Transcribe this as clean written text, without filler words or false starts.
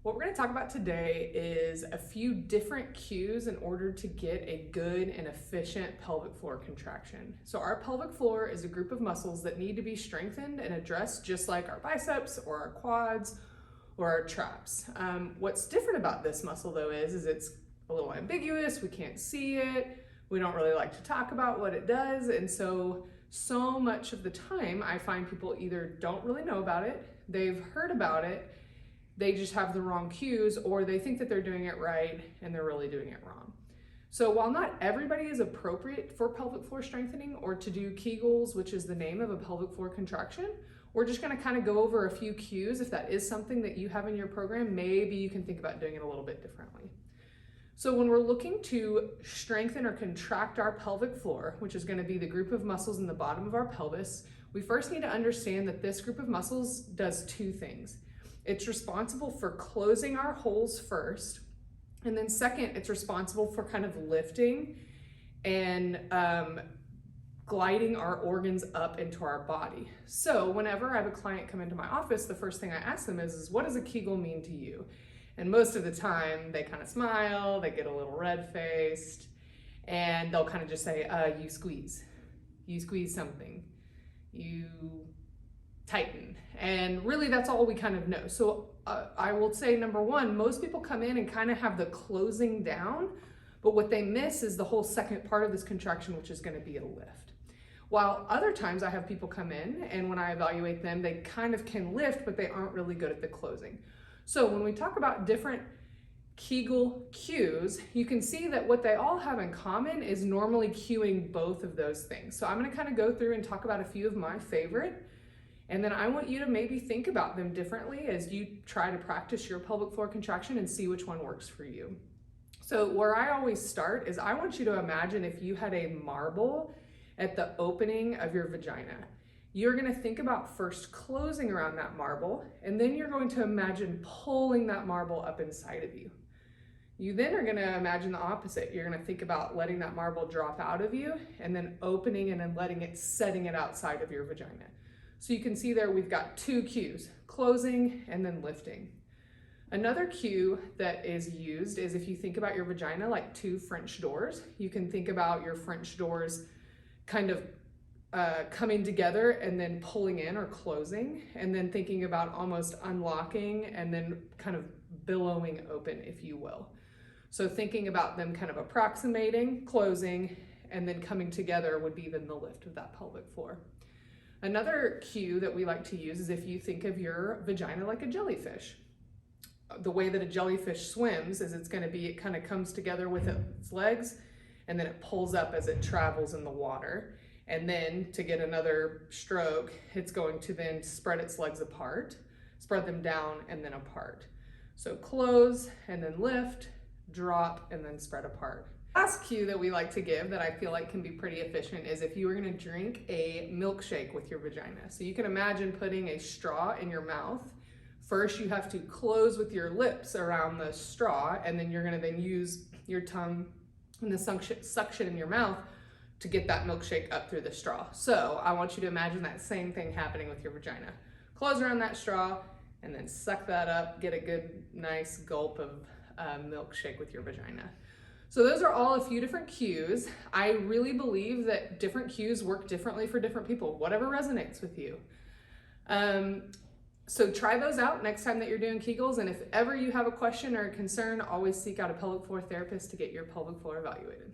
What we're going to talk about today is a few different cues in order to get a good and efficient pelvic floor contraction. So our pelvic floor is a group of muscles that need to be strengthened and addressed just like our biceps or our quads or our traps. What's different about this muscle though is it's a little ambiguous, we can't see it, we don't really like to talk about what it does, and so much of the time I find people either don't really know about it, they've heard about it, they just have the wrong cues, or they think that they're doing it right and they're really doing it wrong. So while not everybody is appropriate for pelvic floor strengthening or to do kegels, which is the name of a pelvic floor contraction, we're just gonna kind of go over a few cues. If that is something that you have in your program, maybe you can think about doing it a little bit differently. So when we're looking to strengthen or contract our pelvic floor, which is going to be the group of muscles in the bottom of our pelvis, we first need to understand that this group of muscles does two things. It's responsible for closing our holes first, and then second, it's responsible for kind of lifting and gliding our organs up into our body. So whenever I have a client come into my office, the first thing I ask them is what does a kegel mean to you? And most of the time they kind of smile, they get a little red-faced, and they'll kind of just say, you squeeze something, you tighten. And really that's all we kind of know. So I will say, number one, most people come in and kind of have the closing down, but what they miss is the whole second part of this contraction, which is going to be a lift. While other times I have people come in and when I evaluate them, they kind of can lift, but they aren't really good at the closing. So when we talk about different Kegel cues, you can see that what they all have in common is normally cueing both of those things. So I'm going to kind of go through and talk about a few of my favorite, and then I want you to maybe think about them differently as you try to practice your pelvic floor contraction and see which one works for you. So where I always start is I want you to imagine if you had a marble at the opening of your vagina. You're going to think about first closing around that marble, and then you're going to imagine pulling that marble up inside of you. You then are going to imagine the opposite. You're going to think about letting that marble drop out of you and then opening and then setting it outside of your vagina. So you can see there we've got two cues, closing and then lifting. Another cue that is used is if you think about your vagina like two French doors. You can think about your French doors kind of coming together and then pulling in or closing, and then thinking about almost unlocking and then kind of billowing open, if you will. So thinking about them kind of approximating, closing, and then coming together would be then the lift of that pelvic floor. Another cue that we like to use is if you think of your vagina like a jellyfish. The way that a jellyfish swims is it kind of comes together with its legs, and then it pulls up as it travels in the water. And then to get another stroke, it's going to then spread its legs apart, spread them down and then apart. So close and then lift, drop and then spread apart. Last cue that we like to give that I feel like can be pretty efficient is if you were going to drink a milkshake with your vagina. So you can imagine putting a straw in your mouth. First you have to close with your lips around the straw, and then you're going to then use your tongue and the suction in your mouth to get that milkshake up through the straw. So I want you to imagine that same thing happening with your vagina. Close around that straw and then suck that up, get a good nice gulp of milkshake with your vagina. So those are all a few different cues. I really believe that different cues work differently for different people, whatever resonates with you. So try those out next time that you're doing Kegels, and if ever you have a question or a concern, always seek out a pelvic floor therapist to get your pelvic floor evaluated.